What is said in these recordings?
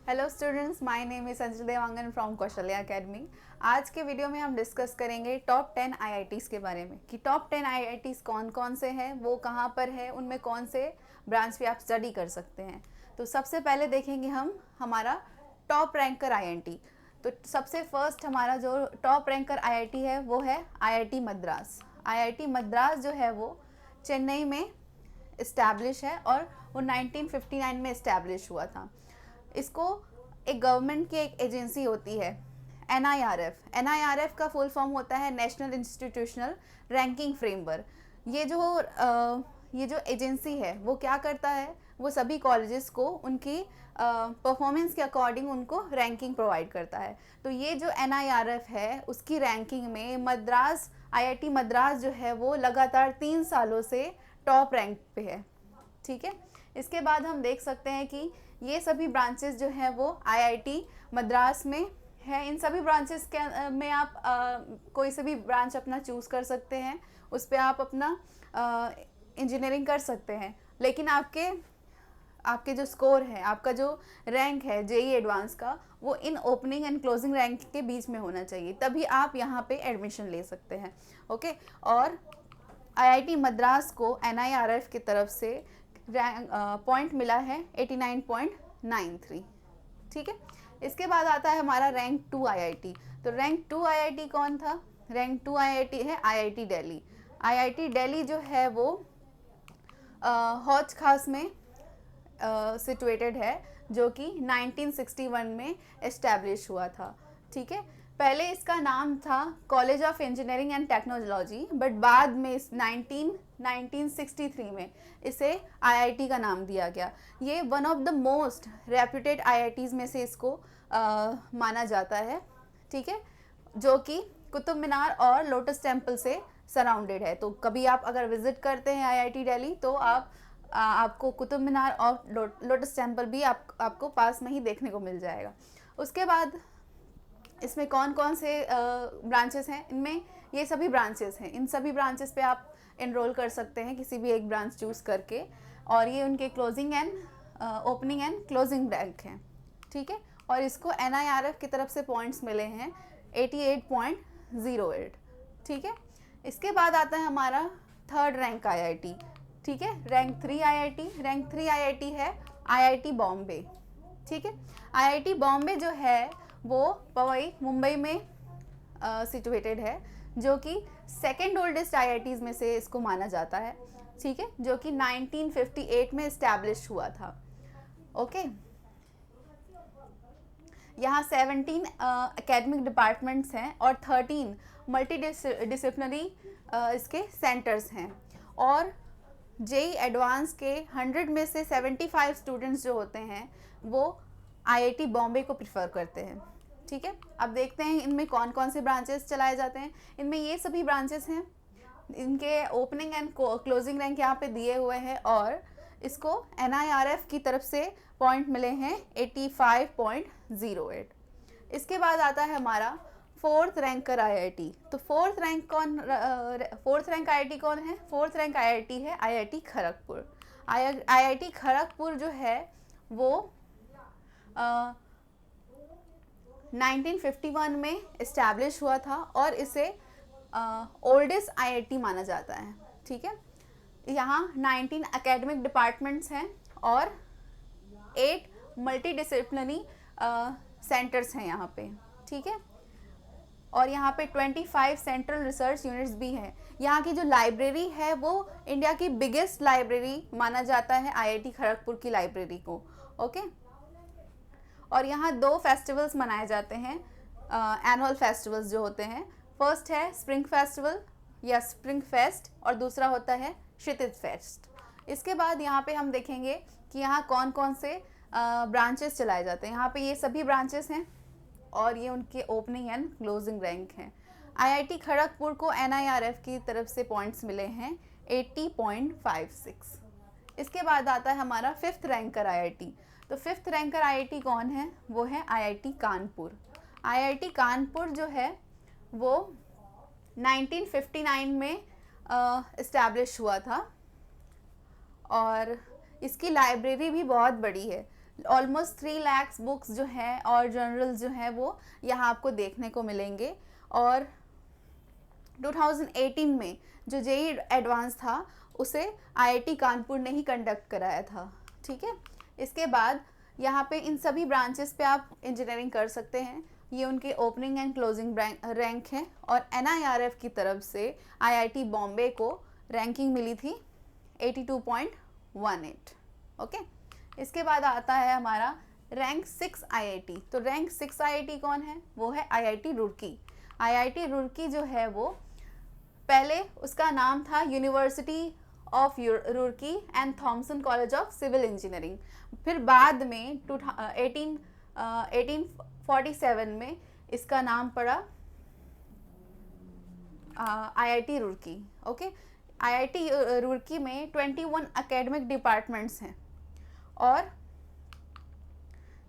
Hello students, my name is Sanjay Dewangan from Kaushalya academy. आज के video में हम डिस्कस करेंगे टॉप 10 आईआईटीज़ के बारे में कि टॉप 10 आईआईटीज़ कौन कौन से हैं, वो कहाँ पर है, उनमें कौन से ब्रांच पे आप स्टडी कर सकते हैं। तो सबसे पहले देखेंगे हम हमारा टॉप रैंकर आईआईटी। तो सबसे फर्स्ट हमारा जो टॉप रैंकर आईआईटी है वो है आईआईटी मद्रास। आईआईटी मद्रास जो है वो चेन्नई में इस्टेब्लिश है और वो 1959 में इस्टेब्लिश हुआ था। इसको एक गवर्नमेंट की एक एजेंसी होती है एनआईआरएफ का फुल फॉर्म होता है नेशनल इंस्टीट्यूशनल रैंकिंग फ्रेमवर्क। ये जो एजेंसी है वो क्या करता है, वो सभी कॉलेजेस को उनकी परफॉर्मेंस के अकॉर्डिंग उनको रैंकिंग प्रोवाइड करता है। तो ये जो एनआईआरएफ है उसकी रैंकिंग में मद्रास आईआईटी मद्रास जो है वो लगातार 3 सालों से टॉप रैंक पे है। ठीक है, इसके बाद हम देख सकते हैं कि ये सभी ब्रांचेस जो हैं वो आईआईटी मद्रास में है। इन सभी ब्रांचेस के में आप कोई से भी ब्रांच अपना चूज़ कर सकते हैं, उस पर आप अपना इंजीनियरिंग कर सकते हैं। लेकिन आपके जो स्कोर है, आपका जो रैंक है जेई एडवांस का, वो इन ओपनिंग एंड क्लोजिंग रैंक के बीच में होना चाहिए, तभी आप यहाँ पे एडमिशन ले सकते हैं। ओके, और आईआईटी मद्रास को एनआईआरएफ की तरफ से पॉइंट मिला है 89.93। ठीक है, इसके बाद आता है हमारा रैंक 2 आईआईटी। तो रैंक 2 आईआईटी कौन था? रैंक 2 आईआईटी है आईआईटी दिल्ली। आईआईटी दिल्ली जो है वो हौज खास में सिचुएटेड है, जो कि 1961 में इस्टेब्लिश हुआ था। ठीक है, पहले इसका नाम था college of engineering and technology, but बाद में इस 1963 में इसे आईआईटी का नाम दिया गया। ये one of the most reputed IITs में से इसको माना जाता है। ठीक है, जो कि कुतुब मीनार और लोटस टेम्पल से सराउंडेड है। तो कभी आप अगर विजिट करते हैं आईआईटी दिल्ली तो आपको कुतुब मीनार और लोटस टेम्पल भी आपको पास में ही देखने को मिल जाएगा। उसके बाद इसमें कौन कौन से ब्रांचेस हैं? इनमें ये सभी ब्रांचेस हैं, इन सभी ब्रांचेस पे आप एनरोल कर सकते हैं किसी भी एक ब्रांच चूज़ करके, और ये उनके closing and opening and closing rank हैं। ठीक है, और इसको एनआईआरएफ की तरफ से पॉइंट्स मिले हैं 88.08। ठीक है, इसके बाद आता है हमारा थर्ड रैंक आईआईटी। ठीक है, रैंक 3 आईआईटी। रैंक 3 आईआईटी है आईआईटी बॉम्बे। ठीक है, आईआईटी बॉम्बे जो है वो पवई मुंबई में सिचुएटेड है, जो कि सेकेंड ओल्डेस्ट आईआईटीज़ में से इसको माना जाता है। ठीक है, जो कि 1958 में इस्टेब्लिश हुआ था। ओके, यहाँ 17 एकेडमिक डिपार्टमेंट्स हैं और 13 मल्टी डिसिप्लिनरी इसके सेंटर्स हैं। और जेई एडवांस के 100 में से 75 स्टूडेंट्स जो होते हैं वो आईआईटी बॉम्बे को प्रिफर करते हैं। ठीक है, अब देखते हैं इनमें कौन कौन से ब्रांचेस चलाए जाते हैं। इनमें ये सभी ब्रांचेस हैं, इनके ओपनिंग एंड क्लोजिंग रैंक यहाँ पे दिए हुए हैं, और इसको एनआईआरएफ की तरफ से पॉइंट मिले हैं 85.08। इसके बाद आता है हमारा फोर्थ रैंकर आईआईटी। तो फोर्थ रैंक आईआईटी कौन है? फोर्थ रैंक आईआईटी है आईआईटी खड़गपुर। आईआईटी खड़गपुर जो है वो 1951 में इस्टेब्लिश हुआ था और इसे ओल्डेस्ट आईआईटी माना जाता है। ठीक है, यहाँ 19 एकेडमिक डिपार्टमेंट्स हैं और 8 मल्टी डिसिप्लिनरी सेंटर्स हैं यहाँ पे। ठीक है, और यहाँ पे 25 सेंट्रल रिसर्च यूनिट्स भी हैं। यहाँ की जो लाइब्रेरी है वो इंडिया की बिगेस्ट लाइब्रेरी माना जाता है आईआईटी खड़गपुर की लाइब्रेरी को। ओके, और यहाँ 2 फेस्टिवल्स मनाए जाते हैं, एनुअल फेस्टिवल्स जो होते हैं। फर्स्ट है स्प्रिंग फेस्टिवल या स्प्रिंग फेस्ट, और दूसरा होता है क्षितिज फेस्ट। इसके बाद यहाँ पे हम देखेंगे कि यहाँ कौन कौन से ब्रांचेस चलाए जाते हैं। यहाँ पे ये सभी ब्रांचेस हैं और ये उनके ओपनिंग एंड क्लोजिंग रैंक हैं। आईआईटी खड़गपुर को एनआईआरएफ की तरफ से पॉइंट्स मिले हैं 80.56। इसके बाद आता है हमारा फिफ्थ रैंकर आईआईटी। तो फिफ्थ रैंकर आईआईटी कौन है? वो है आईआईटी कानपुर। आईआईटी कानपुर जो है वो 1959 में इस्टेब्लिश हुआ था और इसकी लाइब्रेरी भी बहुत बड़ी है। ऑलमोस्ट 3 लाख बुक्स जो हैं और जर्नल जो हैं वो यहाँ आपको देखने को मिलेंगे। और 2018 में जो जेईई एडवांस था उसे आईआईटी कानपुर ने ही कंडक्ट कराया था। ठीक है, इसके बाद यहाँ पे इन सभी ब्रांचेस पे आप इंजीनियरिंग कर सकते हैं। ये उनके ओपनिंग एंड क्लोजिंग रैंक हैं। और एनआईआरएफ की तरफ से आईआईटी बॉम्बे को रैंकिंग मिली थी 82.18। ओके, इसके बाद आता है हमारा रैंक 6 आईआईटी। तो रैंक 6 आईआईटी कौन है? वो है आईआईटी रुड़की। आईआईटी रुड़की जो है वो पहले उसका नाम था university of Roorkee and Thomson college of civil engineering. फिर बाद में 1847 में इसका नाम पड़ा IIT Roorkee. Okay, IIT Roorkee में 21 एकेडमिक डिपार्टमेंट्स हैं और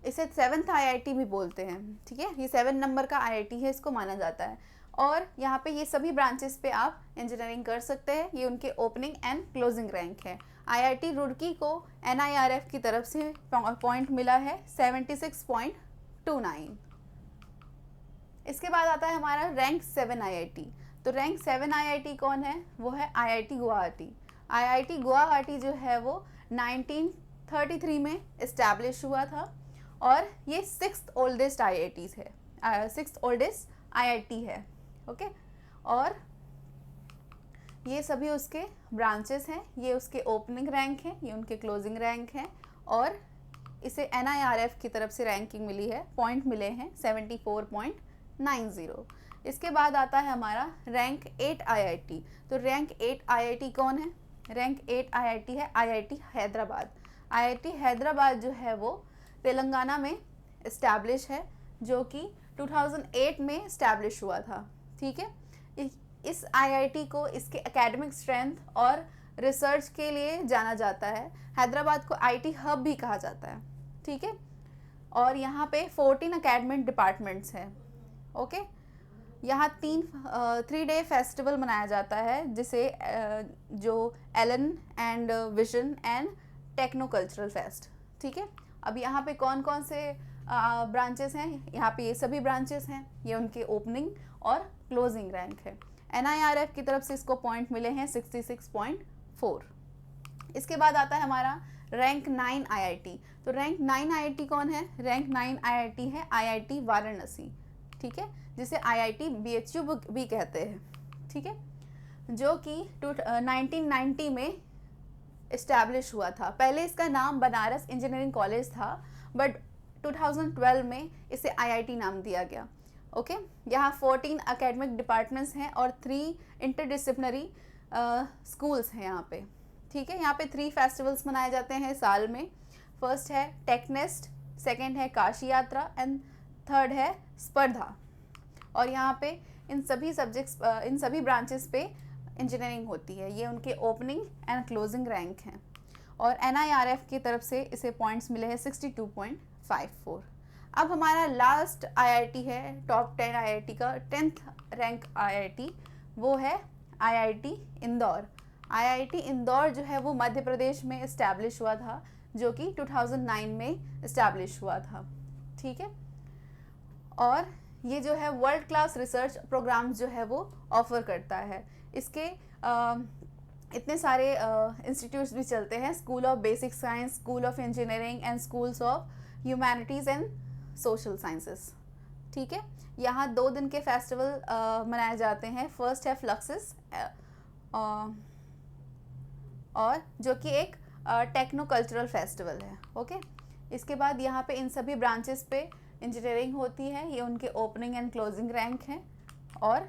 इसे 7th आईआईटी भी बोलते हैं। ठीक है, ये 7 नंबर का आईआईटी है, इसको माना जाता है। और यहाँ पे ये सभी ब्रांचेस पे आप इंजीनियरिंग कर सकते हैं। ये उनके ओपनिंग एंड क्लोजिंग रैंक है। आईआईटी रुड़की को एनआईआरएफ की तरफ से पॉइंट मिला है 76.29। इसके बाद आता है हमारा रैंक 7 आईआईटी। तो रैंक 7 आईआईटी कौन है? वो है आईआईटी गुवाहाटी। आईआईटी गुवाहाटी जो है वो 1933 में इस्टेब्लिश हुआ था और ये 6th ओल्डेस्ट आईआईटी है, 6th ओल्डेस्ट आईआईटी है। ओके, और ये सभी उसके ब्रांचेस हैं। ये उसके ओपनिंग रैंक हैं, ये उनके क्लोजिंग रैंक हैं और इसे एनआईआरएफ की तरफ से रैंकिंग मिली है, पॉइंट मिले हैं 74.90। इसके बाद आता है हमारा रैंक 8 आईआईटी। तो रैंक 8 आईआईटी कौन है? रैंक 8 आईआईटी है आईआईटी हैदराबाद। आईआईटी हैदराबाद जो है वो तेलंगाना में इस्टेब्लिश है, जो कि 2008 में इस्टेब्लिश हुआ था। ठीक है, इस आईआईटी को इसके एकेडमिक स्ट्रेंथ और रिसर्च के लिए जाना जाता है। हैदराबाद को आईटी हब भी कहा जाता है। ठीक है, और यहाँ पे 14 एकेडमिक डिपार्टमेंट्स हैं। ओके, यहाँ 3 डे फेस्टिवल मनाया जाता है, जिसे जो Elan and vision and techno cultural fest. ठीक है, अब यहाँ पे कौन कौन से ब्रांचेस हैं? यहाँ पे ये सभी ब्रांचेस हैं, ये उनके ओपनिंग और क्लोजिंग रैंक है। एनआईआरएफ की तरफ से इसको पॉइंट मिले हैं 66.4। इसके बाद आता है हमारा रैंक 9 आईआईटी। तो रैंक 9 आईआईटी कौन है? रैंक 9 आईआईटी है आईआईटी वाराणसी। ठीक है, जिसे आईआईटी बीएचयू भी कहते हैं। ठीक है, जो कि 1990 में इस्टेब्लिश हुआ था। पहले इसका नाम बनारस इंजीनियरिंग कॉलेज था, बट 2012 में इसे आईआईटी नाम दिया गया। ओके, यहाँ 14 एकेडमिक डिपार्टमेंट्स हैं और 3 इंटरडिसिप्लिनरी स्कूल्स हैं यहाँ पे। ठीक है, यहाँ पे 3 फेस्टिवल्स मनाए जाते हैं साल में। फर्स्ट है टेकनेस्ट, सेकंड है काशी यात्रा एंड थर्ड है स्पर्धा। और यहाँ पे इन सभी ब्रांचेस पे इंजीनियरिंग होती है। ये उनके ओपनिंग एंड क्लोजिंग रैंक हैं और एनआईआरएफ की तरफ से इसे पॉइंट्स मिले हैं 62.54। अब हमारा लास्ट आईआईटी है टॉप 10 आईआईटी का 10th रैंक आईआईटी, वो है आईआईटी इंदौर। आईआईटी इंदौर जो है वो मध्य प्रदेश में इस्टेब्लिश हुआ था, जो कि 2009 में इस्टेब्लिश हुआ था। ठीक है, और ये जो है वर्ल्ड क्लास रिसर्च प्रोग्राम्स जो है वो ऑफर करता है। इसके इतने सारे इंस्टीट्यूट्स भी चलते हैं, school of basic science, school of engineering and schools of humanities and social sciences. ठीक है, यहाँ 2 दिन के फेस्टिवल मनाए जाते हैं। फर्स्ट है फ्लक्सिस और जो कि एक टेक्नो कल्चरल फेस्टिवल है। ओके, इसके बाद यहाँ पे इन सभी ब्रांचेस पे इंजीनियरिंग होती है। ये उनके ओपनिंग एंड क्लोजिंग रैंक हैं और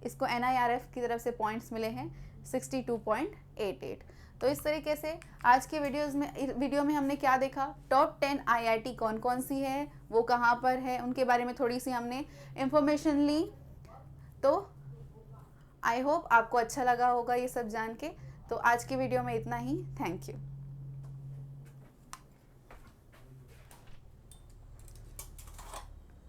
इसको एनआईआरएफ की तरफ से पॉइंट्स मिले हैं 62.88। तो इस तरीके से आज के वीडियो में हमने क्या देखा, टॉप 10 आईआईटी कौन कौन सी है, वो कहाँ पर है, उनके बारे में थोड़ी सी हमने इंफॉर्मेशन ली। तो आई होप आपको अच्छा लगा होगा ये सब जान के। तो आज की वीडियो में इतना ही। Thank you.